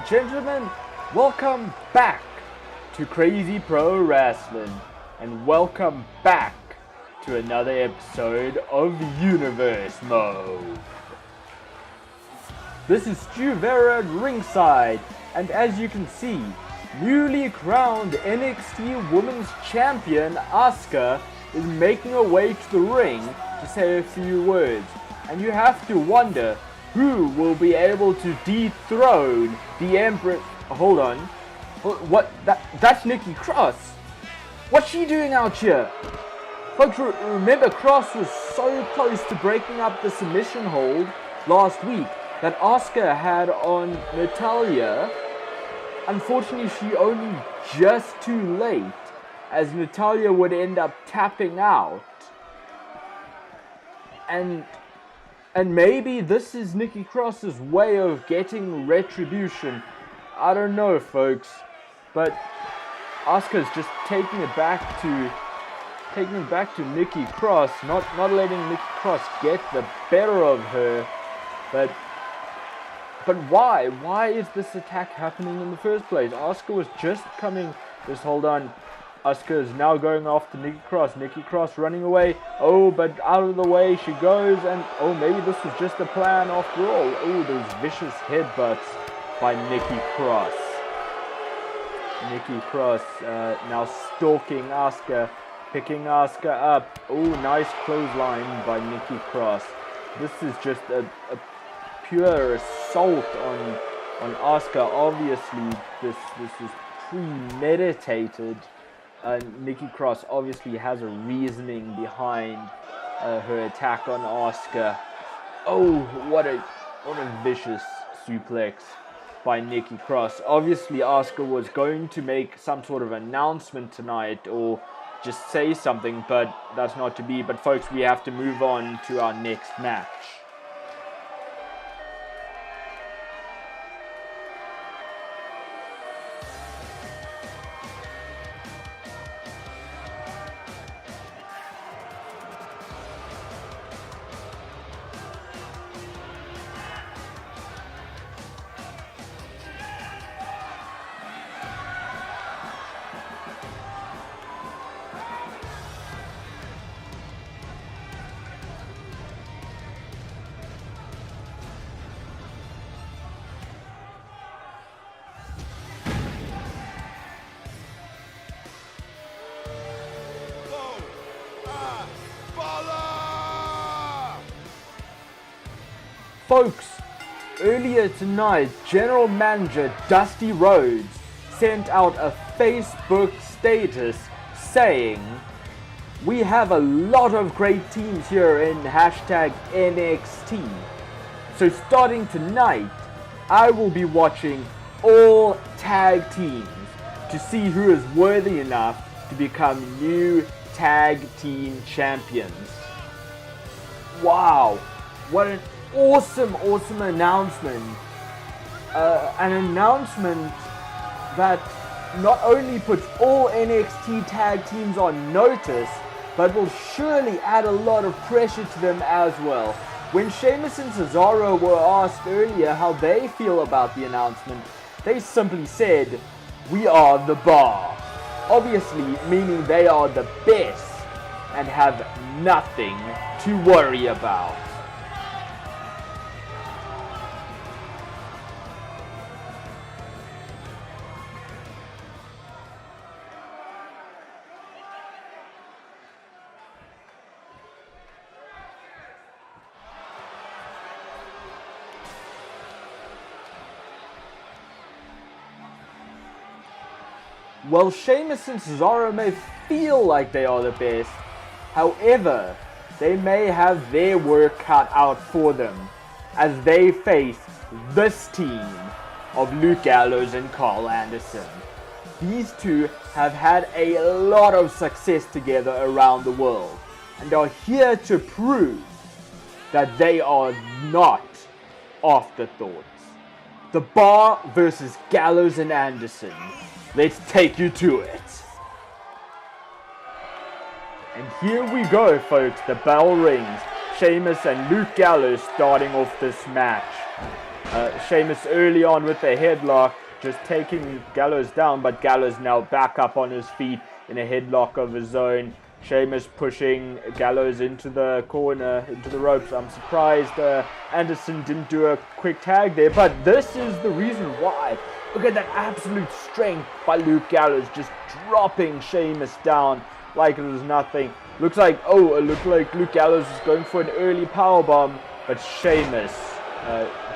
gentlemen, welcome back to Crazy Pro-Wrasslin, and welcome back to another episode of Universe Mode. This is Stu Vera at ringside, and as you can see, newly crowned NXT Women's Champion Asuka is making her way to the ring to say a few words, and you have to wonder who will be able to dethrone the Empress. Hold on. What? That's Nikki Cross. What's she doing out here? Folks, remember Cross was so close to breaking up the submission hold last week that Asuka had on Natalya. Unfortunately, she only just too late, as Natalya would end up tapping out. And maybe this is Nikki Cross's way of getting retribution. I don't know, folks, but Asuka's just taking it back to Nikki Cross, not letting Nikki Cross get the better of her. But why? Why is this attack happening in the first place? Asuka was just coming. Just hold on. Asuka is now going after Nikki Cross. Nikki Cross running away. Oh, but out of the way she goes. And oh, maybe this was just a plan after all. Oh, those vicious headbutts by Nikki Cross. Nikki Cross now stalking Asuka, picking Asuka up. Oh, nice clothesline by Nikki Cross. This is just a pure assault on Asuka. Obviously, this is premeditated. Nikki Cross obviously has a reasoning behind her attack on Asuka. Oh, what a vicious suplex by Nikki Cross. Obviously, Asuka was going to make some sort of announcement tonight or just say something, but that's not to be. But folks, we have to move on to our next match. Folks, earlier tonight, General Manager Dusty Rhodes sent out a Facebook status saying, "We have a lot of great teams here in hashtag NXT. So starting tonight, I will be watching all tag teams to see who is worthy enough to become new tag team champions." Wow, what an awesome announcement. An announcement that not only puts all NXT tag teams on notice, but will surely add a lot of pressure to them as well. When Sheamus and Cesaro were asked earlier how they feel about the announcement, they simply said, "We are the bar." Obviously meaning they are the best and have nothing to worry about. Well, Sheamus and Cesaro may feel like they are the best, however, they may have their work cut out for them as they face this team of Luke Gallows and Carl Anderson. These two have had a lot of success together around the world and are here to prove that they are not afterthoughts. The Bar versus Gallows and Anderson. Let's take you to it. And here we go, folks. The bell rings. Sheamus and Luke Gallows starting off this match. Sheamus early on with the headlock, just taking Gallows down, but Gallows now back up on his feet in a headlock of his own. Sheamus pushing Gallows into the corner, into the ropes. I'm surprised Anderson didn't do a quick tag there, but this is the reason why. Look at that absolute strength by Luke Gallows, just dropping Sheamus down like it was nothing. It looked like Luke Gallows was going for an early powerbomb, but Sheamus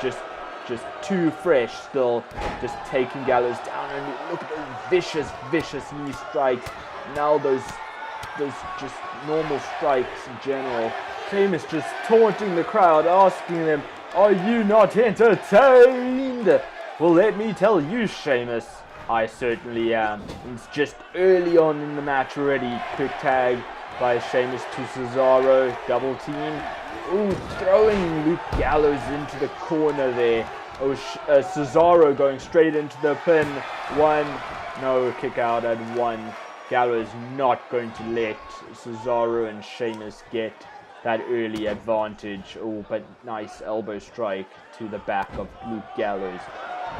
just too fresh still, just taking Gallows down. And look at those vicious knee strikes. Now those just normal strikes in general. Sheamus just taunting the crowd, asking them, "Are you not entertained?" Well, let me tell you, Sheamus, I certainly am. It's just early on in the match already. Quick tag by Sheamus to Cesaro, double team. Ooh, throwing Luke Gallows into the corner there. Oh, Cesaro going straight into the pin. Kick out at 1. Gallows not going to let Cesaro and Sheamus get that early advantage. Oh, but nice elbow strike to the back of Luke Gallows.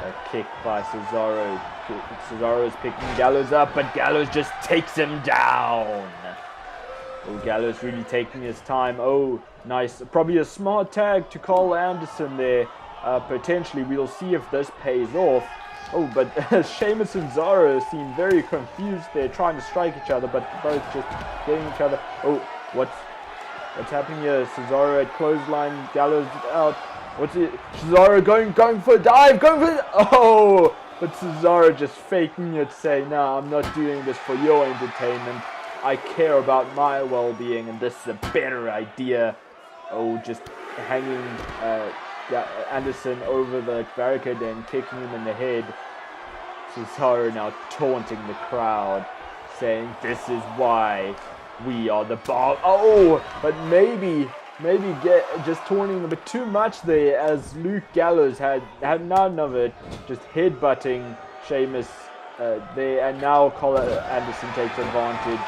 A kick by Cesaro. Cesaro is picking Gallows up, but Gallows just takes him down. Oh, Gallows really taking his time. Oh, nice. Probably a smart tag to Carl Anderson there. Potentially, we'll see if this pays off. Oh, but Sheamus and Cesaro seem very confused there, trying to strike each other, but both just getting each other. Oh, what's happening here? Cesaro at clothesline, Gallows out. What's it? Cesaro going for a dive, oh! But Cesaro just faking it, saying, "No, I'm not doing this for your entertainment. I care about my well-being, and this is a better idea." Oh, just hanging Anderson over the barricade and kicking him in the head. Cesaro now taunting the crowd, saying, "This is why we are the bar." Oh, but maybe just taunting a bit too much there, as Luke Gallows had none of it, just headbutting Sheamus there, and now Carl Anderson takes advantage.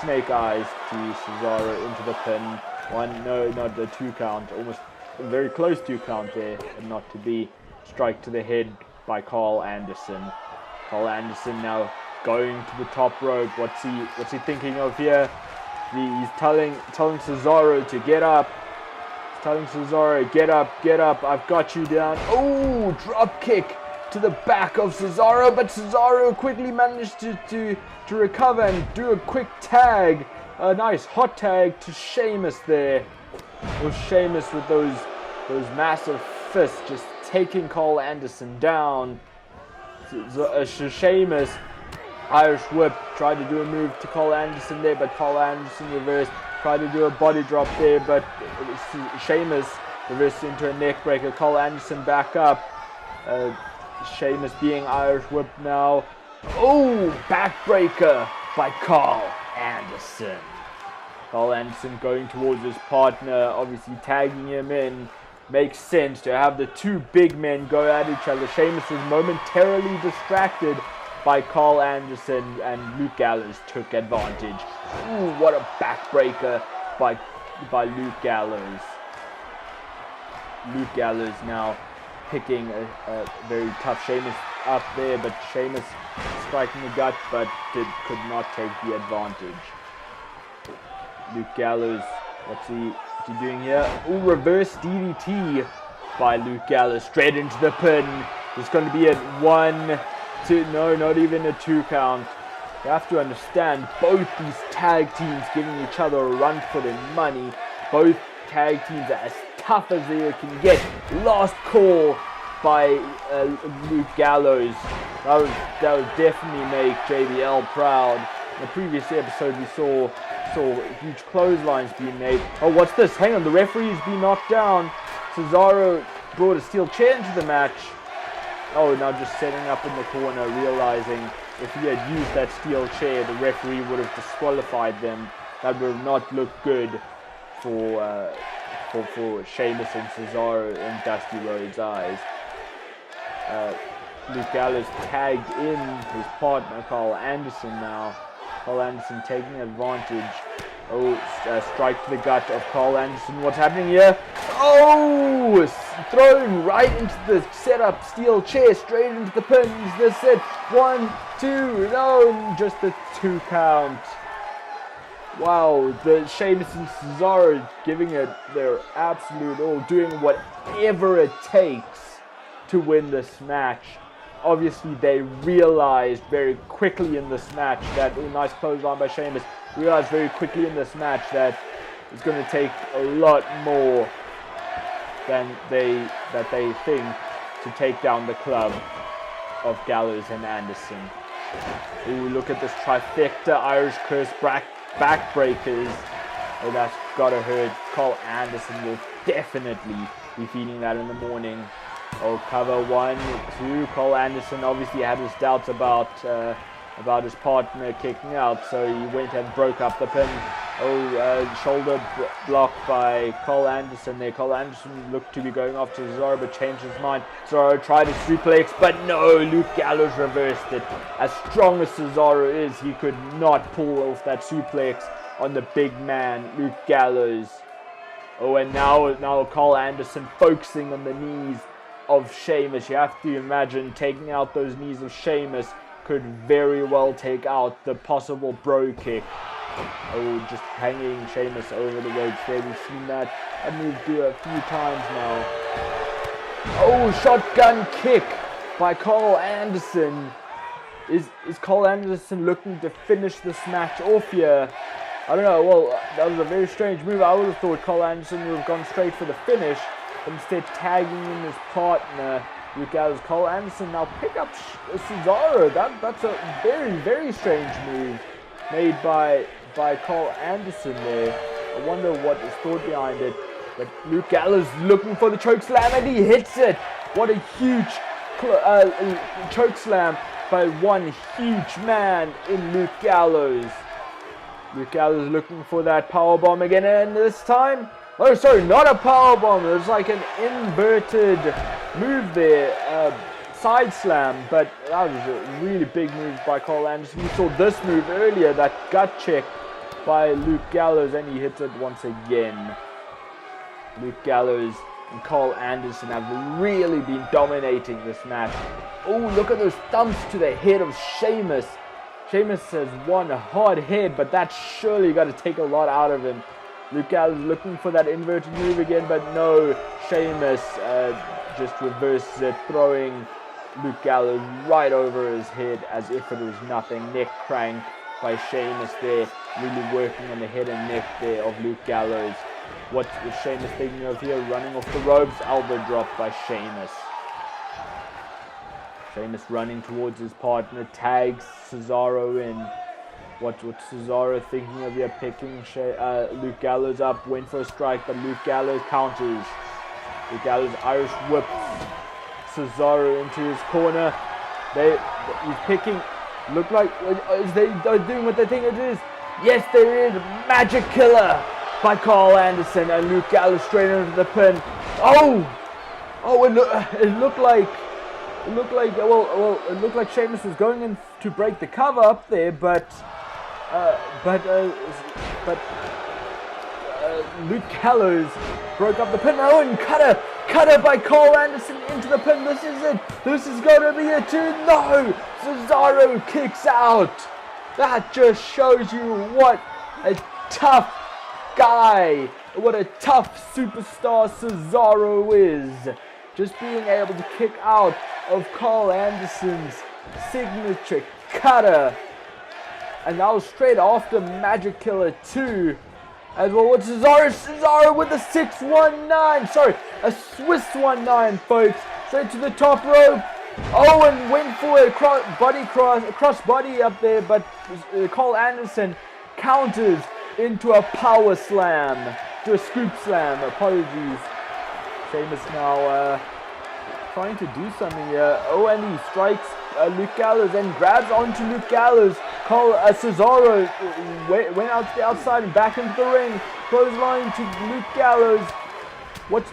Snake eyes to Cesaro into the pin. Not the 2 count, almost very close to count there, and not to be. Strike to the head by Carl Anderson. Carl Anderson now going to the top rope. What's he thinking of here? He's telling Cesaro to get up. He's telling Cesaro, get up, I've got you down. Oh, drop kick to the back of Cesaro, but Cesaro quickly managed to recover and do a quick tag. A nice hot tag to Sheamus there. Was Sheamus with those massive fists just taking Carl Anderson down. Sheamus, Irish whip, tried to do a move to Carl Anderson there, but Carl Anderson reversed, tried to do a body drop there, but Sheamus reversed into a neck breaker. Carl Anderson back up. Sheamus being Irish whip now. Oh, backbreaker by Carl Anderson. Carl Anderson going towards his partner, obviously tagging him in. Makes sense to have the two big men go at each other. Sheamus was momentarily distracted by Carl Anderson, and Luke Gallows took advantage. Ooh, what a backbreaker by Luke Gallows. Luke Gallows now picking a very tough Sheamus up there, but Sheamus striking the gut, but could not take the advantage. Luke Gallows, what's he doing here? Ooh, reverse DDT by Luke Gallows, straight into the pin. It's going to be at 1, 2, no, not even a 2 count. You have to understand, both these tag teams giving each other a run for their money. Both tag teams are as tough as they can get. Last call by Luke Gallows. That would definitely make JBL proud. In the previous episode, we saw huge clotheslines being made. Oh, what's this? Hang on, the referee's been knocked down. Cesaro brought a steel chair into the match. Oh, now just setting up in the corner, realizing if he had used that steel chair, the referee would have disqualified them. That would have not looked good for Sheamus and Cesaro in Dusty Rhodes' eyes. Luke Gallows tagged in his partner, Carl Anderson now. Carl Anderson taking advantage. Oh, strike to the gut of Carl Anderson. What's happening here? Oh, thrown right into the setup steel chair, straight into the pins. This it. 1, 2, no, just a 2 count. Wow, the Sheamus and Cesaro giving it their absolute all, doing whatever it takes to win this match. Obviously, they realized very quickly in this match that, nice clothesline by Sheamus, realized very quickly in this match that it's going to take a lot more than they think to take down the club of Gallows and Anderson. Ooh, look at this trifecta Irish curse backbreakers. Oh, that's gotta hurt. Cole Anderson will definitely be feeling that in the morning. Oh, cover 1, 2. Cole Anderson obviously had his doubts about his partner kicking out, so he went and broke up the pin. Oh, shoulder block by Cole Anderson there. Cole Anderson looked to be going off to Cesaro, but changed his mind. Cesaro tried a suplex, but no, Luke Gallows reversed it. As strong as Cesaro is, he could not pull off that suplex on the big man, Luke Gallows. Oh, and now Cole Anderson focusing on the knees of Sheamus. You have to imagine taking out those knees of Sheamus could very well take out the possible bro kick. Oh, just hanging Sheamus over the ropes there. We've seen that move do a few times now. Oh, shotgun kick by Cole Anderson. Is Cole Anderson looking to finish this match off here? I don't know. Well, that was a very strange move. I would have thought Cole Anderson would have gone straight for the finish, but instead tagging in his partner, Luke Gallows. Cole Anderson now pick up Cesaro. That's a very, very strange move made by Cole Anderson there. I wonder what is thought behind it. But Luke Gallows looking for the choke slam, and he hits it. What a huge choke slam by one huge man in Luke Gallows. Luke Gallows looking for that powerbomb again, and this time, oh sorry, not a powerbomb. It was like an inverted move there, side slam, but that was a really big move by Cole Anderson. We saw this move earlier, that gut check by Luke Gallows, and he hits it once again. Luke Gallows and Cole Anderson have really been dominating this match. Oh, look at those thumps to the head of Sheamus. Sheamus has one hard head, but that's surely got to take a lot out of him. Luke Gallows looking for that inverted move again, but no. Sheamus just reverses it, throwing Luke Gallows right over his head as if it was nothing. Neck crank by Sheamus there, really working on the head and neck there of Luke Gallows. What is Sheamus thinking of here? Running off the ropes, elbow drop by Sheamus. Sheamus running towards his partner, tags Cesaro in. What's Cesaro thinking of here? Picking Luke Gallows up, went for a strike, but Luke Gallows counters. Luke Gallows Irish whips Cesaro into his corner. He's picking. Look like is they doing what they think it is? Yes, there is. Magic Killer by Cole Anderson, and Luke Gallows straight into the pin. Oh, it looked like Sheamus was going in to break the cover up there, but Luke Gallows broke up the pin. Oh, and cutter by Cole Anderson into the pin. This is it. This is going to be a 2. No, Cesaro kicks out. That just shows you what a tough guy, what a tough superstar Cesaro is. Just being able to kick out of Cole Anderson's signature cutter. And that was straight after Magic Killer 2. As well, what's Cesaro with a 619. Sorry, a Swiss 19, folks. Straight to the top rope. Oh, and went for a crossbody up there, but Cole Anderson counters into a power slam, to a scoop slam. Apologies. Sheamus now trying to do something here. Oh, and he strikes Luke Gallows and grabs onto Luke Gallows. Cesaro went out to the outside and back into the ring. Clothesline to Luke Gallows.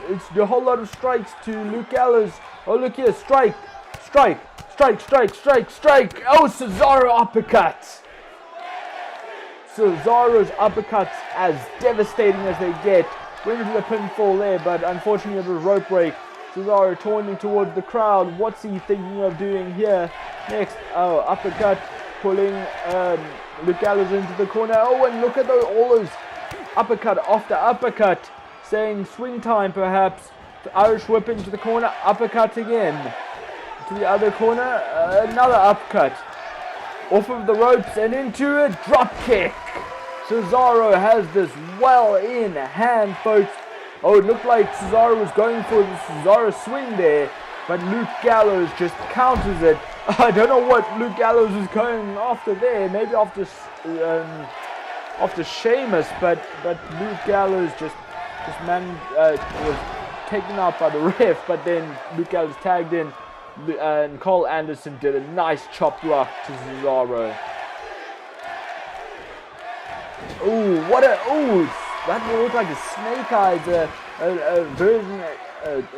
It's a whole lot of strikes to Luke Gallows. Oh, look here, strike. Oh, Cesaro uppercuts. Cesaro's uppercuts, as devastating as they get, went into the pinfall there, but unfortunately it was rope break. Cesaro turning towards the crowd. What's he thinking of doing here? Next, uppercut, pulling Luke Gallows into the corner. Oh, and look at all those uppercut after uppercut, saying swing time perhaps. The Irish whip into the corner, uppercut again. To the other corner, another uppercut. Off of the ropes and into a drop kick. Cesaro has this well in hand, folks. Oh, it looked like Cesaro was going for the Cesaro swing there, but Luke Gallows just counters it. I don't know what Luke Gallows was going after there. Maybe after Sheamus, but Luke Gallows just was taken out by the ref. But then Luke Gallows tagged in, and Cole Anderson did a nice chop block to Cesaro. Ooh, that looked like a Snake Eyes,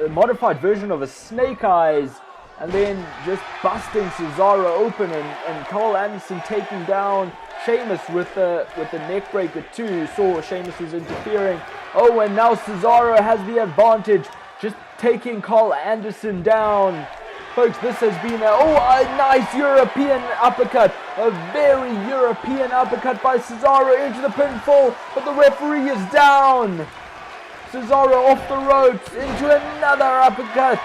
a modified version of a Snake Eyes, and then just busting Cesaro open, and Cole Anderson taking down Sheamus with the neck breaker too. Saw Sheamus was interfering. Oh, and now Cesaro has the advantage, just taking Cole Anderson down. Folks, this has been a nice European uppercut. A very European uppercut by Cesaro into the pinfall, but the referee is down. Cesaro off the ropes into another uppercut.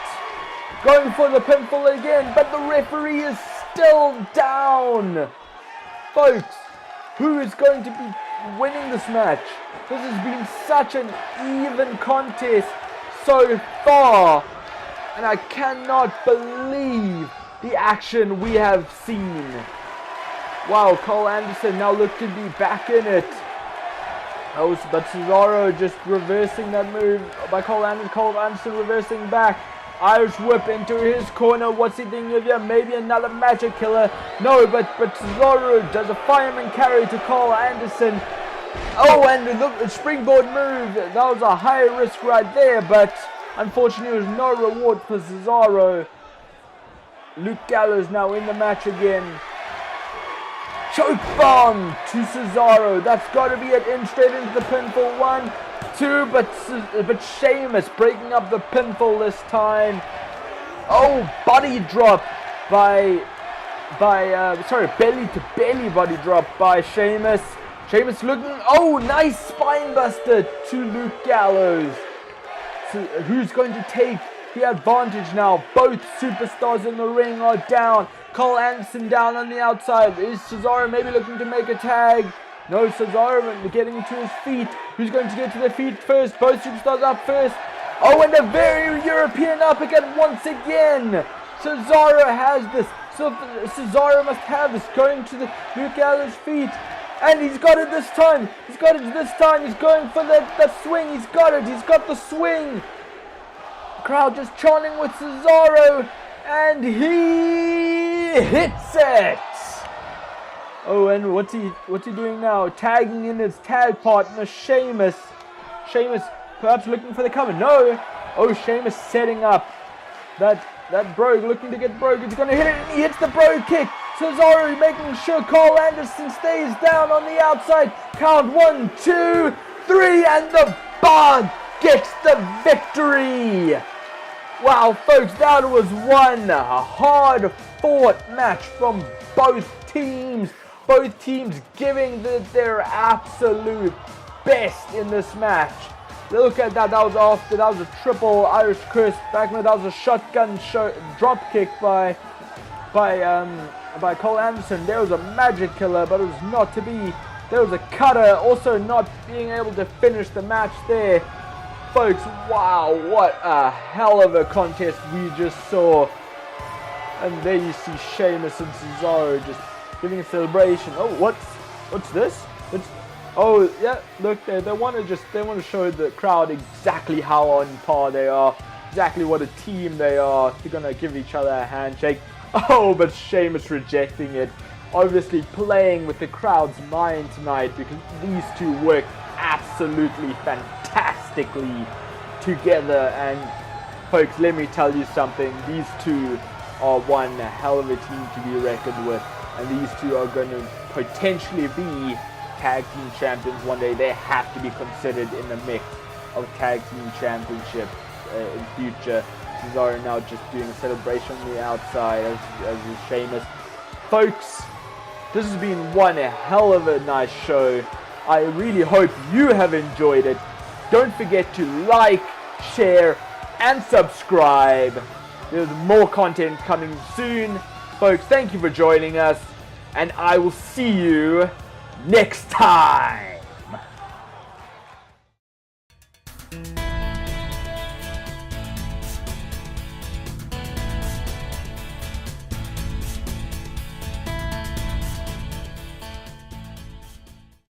Going for the pinfall again, but the referee is still down. Folks, who is going to be winning this match? This has been such an even contest so far. And I cannot believe the action we have seen. Wow, Cole Anderson now looked to be back in it. Oh, but Cesaro just reversing that move by Cole Anderson. Cole Anderson reversing back. Irish whip into his corner. What's he thinking of here? Maybe another magic killer. No, but Cesaro does a fireman carry to Cole Anderson. Oh, and look, the springboard move. That was a high risk right there, but unfortunately, there was no reward for Cesaro. Luke Gallows now in the match again. Choke bomb to Cesaro. That's got to be it. In straight into the pinfall. 1, 2, but Sheamus breaking up the pinfall this time. Oh, body drop by belly to belly body drop by Sheamus. Sheamus looking. Oh, nice spine buster to Luke Gallows. So who's going to take the advantage now? Both superstars in the ring are down. Cole Anderson down on the outside. Is Cesaro maybe looking to make a tag? No, Cesaro getting to his feet. Who's going to get to their feet first? Both superstars up first. Oh, and a very European uppercut once again. Cesaro has this. So Cesaro must have this. Going to the Luke Gallows' feet. And he's got it this time. He's got it this time. He's going for the swing. He's got it. He's got the swing. Crowd just chanting with Cesaro. And he hits it. Oh, and what's he doing now? Tagging in his tag partner, Sheamus. Sheamus perhaps looking for the cover. No. Oh, Sheamus setting up that brogue, looking to get brogue. He's going to hit it, and he hits the brogue kick. Cesaro making sure Cole Anderson stays down on the outside. Count 1, 2, 3, and the Bar gets the victory. Wow, folks, that was one hard-fought match from both teams. Both teams giving their absolute best in this match. Look at that. That was a triple Irish curse backman. That was a shotgun drop kick by Cole Anderson. There was a magic killer, but it was not to be. There was a cutter, also not being able to finish the match there. Folks, wow, what a hell of a contest we just saw. And there you see Sheamus and Cesaro just giving a celebration. Oh, what's this? Oh yeah, look, they want to show the crowd exactly how on par they are, exactly what a team they are. They're gonna give each other a handshake. Oh, but Sheamus rejecting it, obviously playing with the crowd's mind tonight, because these two work absolutely fantastically together. And folks, let me tell you something, these two are one hell of a team to be reckoned with, and these two are going to potentially be tag team champions one day. They have to be considered in the mix. of Tag Team Championship in future. Cesaro now just doing a celebration on the outside as is Sheamus. Folks, this has been one hell of a nice show. I really hope you have enjoyed it. Don't forget to like, share, and subscribe. There's more content coming soon. Folks, thank you for joining us, and I will see you next time.